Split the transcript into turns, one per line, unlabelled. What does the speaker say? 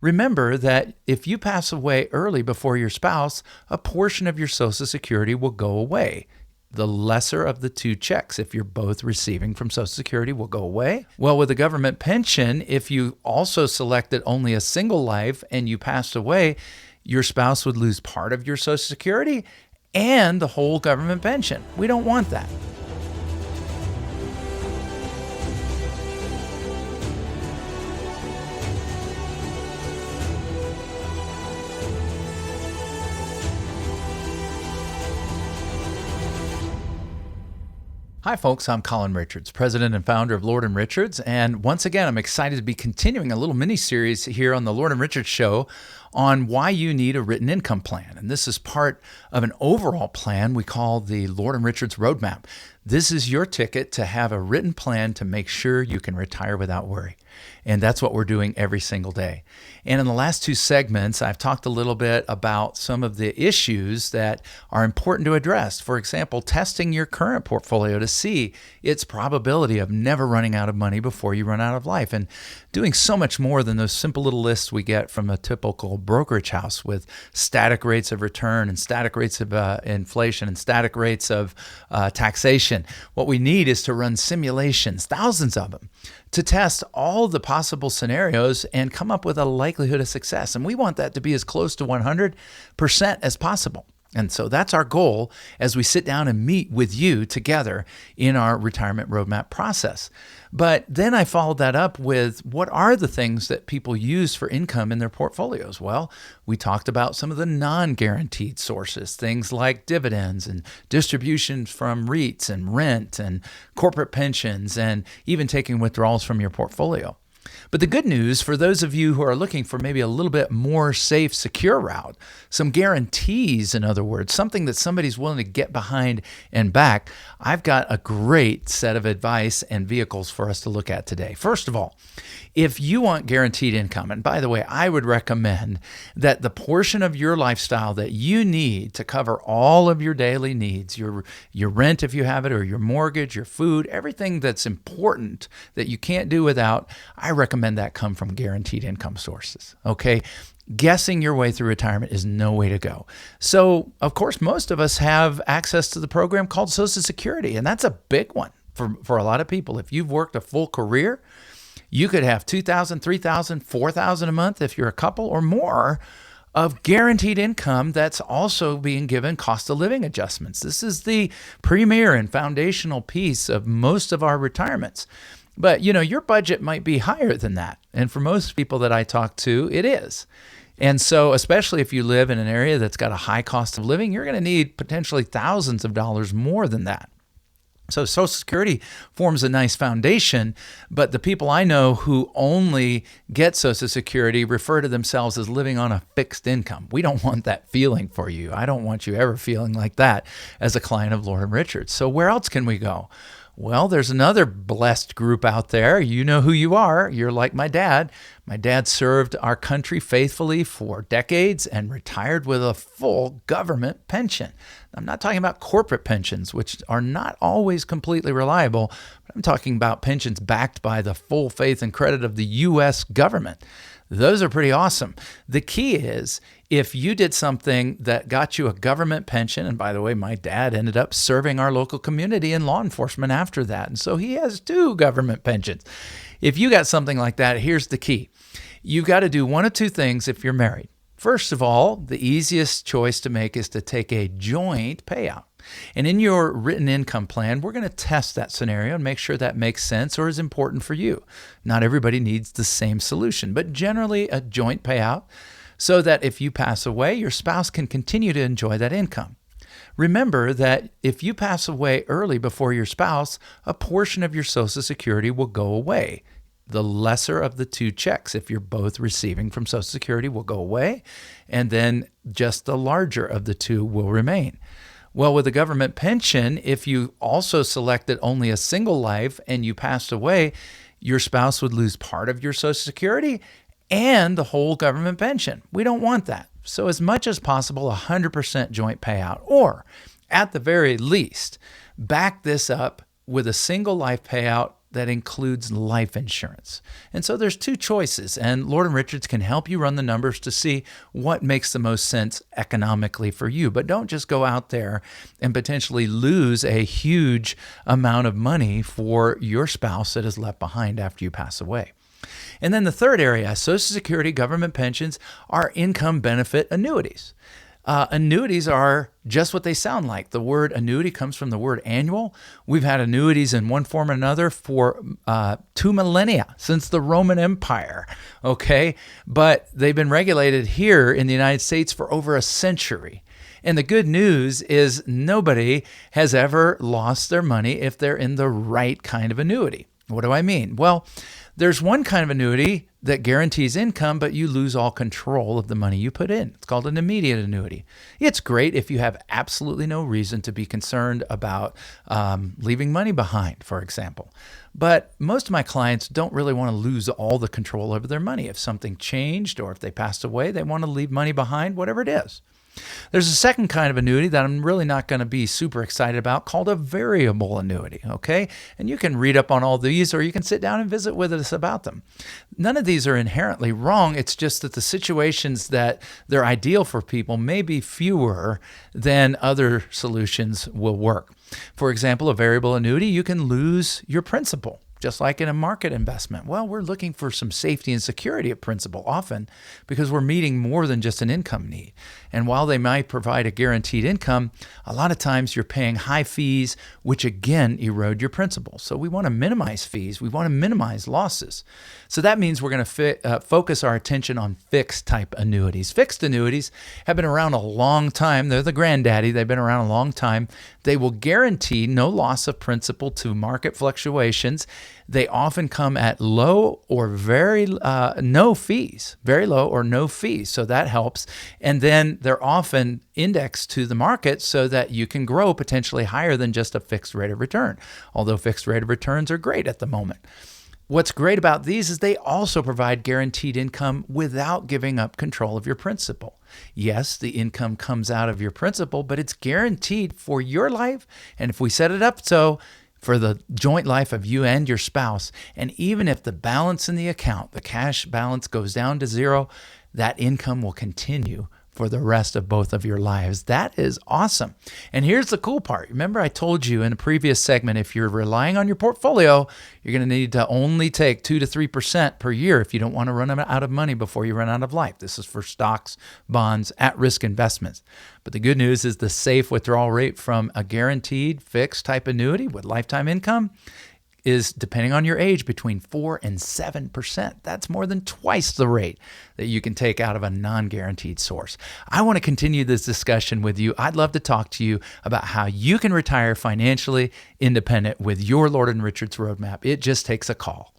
Remember that if you pass away early before your spouse, a portion of your Social Security will go away. The lesser of the two checks, if you're both receiving from Social Security, will go away. Well, with a government pension, if you also selected only a single life and you passed away, your spouse would lose part of your Social Security and the whole government pension. We don't want that. Hi, folks. I'm Colin Richards, president and founder of Lord & Richards. And once again, I'm excited to be continuing a little mini-series here on the Lord & Richards Show on why you need a written income plan. And this is part of an overall plan we call the Lord & Richards Roadmap. This is your ticket to have a written plan to make sure you can retire without worry. And that's what we're doing every single day. And in the last two segments, I've talked a little bit about some of the issues that are important to address. For example, testing your current portfolio to see its probability of never running out of money before you run out of life, and doing so much more than those simple little lists we get from a typical brokerage house with static rates of return and static rates of inflation and static rates of taxation. What we need is to run simulations, thousands of them, to test all the possible scenarios and come up with a likelihood of success. And we want that to be as close to 100% as possible. And so that's our goal as we sit down and meet with you together in our retirement roadmap process. But then I followed that up with what are the things that people use for income in their portfolios? Well, we talked about some of the non-guaranteed sources, things like dividends and distributions from REITs and rent and corporate pensions and even taking withdrawals from your portfolio. But the good news for those of you who are looking for maybe a little bit more safe, secure route, some guarantees, in other words, something that somebody's willing to get behind and back, I've got a great set of advice and vehicles for us to look at today. First of all, if you want guaranteed income, and by the way, I would recommend that the portion of your lifestyle that you need to cover all of your daily needs, your rent if you have it, or your mortgage, your food, everything that's important that you can't do without, I recommend that come from guaranteed income sources, okay? Guessing your way through retirement is no way to go. So, of course, most of us have access to the program called Social Security, and that's a big one for a lot of people. If you've worked a full career, you could have $2,000, $3,000, $4,000 a month if you're a couple or more of guaranteed income that's also being given cost of living adjustments. This is the premier and foundational piece of most of our retirements. But, your budget might be higher than that. And for most people that I talk to, it is. And so, especially if you live in an area that's got a high cost of living, you're going to need potentially thousands of dollars more than that. So Social Security forms a nice foundation, but the people I know who only get Social Security refer to themselves as living on a fixed income. We don't want that feeling for you. I don't want you ever feeling like that as a client of Lord & Richards. So where else can we go? Well, there's another blessed group out there. You know who you are. You're like my dad. My dad served our country faithfully for decades and retired with a full government pension. I'm not talking about corporate pensions, which are not always completely reliable, but I'm talking about pensions backed by the full faith and credit of the U.S. government. Those are pretty awesome. The key is if you did something that got you a government pension, and by the way, my dad ended up serving our local community in law enforcement after that, and so he has 2 government pensions. If you got something like that, here's the key. You've got to do one of 2 things if you're married. First of all, the easiest choice to make is to take a joint payout. And in your written income plan, we're going to test that scenario and make sure that makes sense or is important for you. Not everybody needs the same solution, but generally a joint payout so that if you pass away, your spouse can continue to enjoy that income. Remember that if you pass away early before your spouse, a portion of your Social Security will go away. The lesser of the two checks, if you're both receiving from Social Security, will go away, and then just the larger of the two will remain. Well, with a government pension, if you also selected only a single life and you passed away, your spouse would lose part of your Social Security and the whole government pension. We don't want that. So as much as possible, 100% joint payout, or at the very least, back this up with a single life payout that includes life insurance. And so there's two choices, and Lord & Richards can help you run the numbers to see what makes the most sense economically for you. But don't just go out there and potentially lose a huge amount of money for your spouse that is left behind after you pass away. And then the third area, Social Security, government pensions, are income benefit annuities. Annuities are just what they sound like. The word annuity comes from the word annual. We've had annuities in one form or another for 2 millennia, since the Roman Empire, okay? But they've been regulated here in the United States for over a century. And the good news is nobody has ever lost their money if they're in the right kind of annuity. What do I mean? Well, there's one kind of annuity that guarantees income, but you lose all control of the money you put in. It's called an immediate annuity. It's great if you have absolutely no reason to be concerned about leaving money behind, for example. But most of my clients don't really want to lose all the control over their money. If something changed or if they passed away, they want to leave money behind, whatever it is. There's a second kind of annuity that I'm really not going to be super excited about called a variable annuity, okay? And you can read up on all these or you can sit down and visit with us about them. None of these are inherently wrong. It's just that the situations that they're ideal for people may be fewer than other solutions will work. For example, a variable annuity, you can lose your principal. Just like in a market investment. Well, we're looking for some safety and security at principal often because we're meeting more than just an income need. And while they might provide a guaranteed income, a lot of times you're paying high fees, which again erode your principal. So we want to minimize fees. We want to minimize losses. So that means we're going to focus our attention on fixed type annuities. Fixed annuities have been around a long time. They're the granddaddy. They've been around a long time. They will guarantee no loss of principal to market fluctuations. They often come at low or very no fees, very low or no fees. So that helps. And then they're often indexed to the market so that you can grow potentially higher than just a fixed rate of return, although fixed rate of returns are great at the moment. What's great about these is they also provide guaranteed income without giving up control of your principal. Yes, the income comes out of your principal, but it's guaranteed for your life. And if we set it up so, for the joint life of you and your spouse. And even if the balance in the account, the cash balance goes down to zero, that income will continue for the rest of both of your lives. That is awesome. And here's the cool part. Remember, I told you in a previous segment, if you're relying on your portfolio, you're going to need to only take 2 to 3% per year if you don't want to run out of money before you run out of life. This is for stocks, bonds, at-risk investments. But the good news is the safe withdrawal rate from a guaranteed fixed type annuity with lifetime income is, depending on your age, between 4 and 7%. That's more than twice the rate that you can take out of a non-guaranteed source. I want to continue this discussion with you. I'd love to talk to you about how you can retire financially independent with your Lord & Richards roadmap. It just takes a call.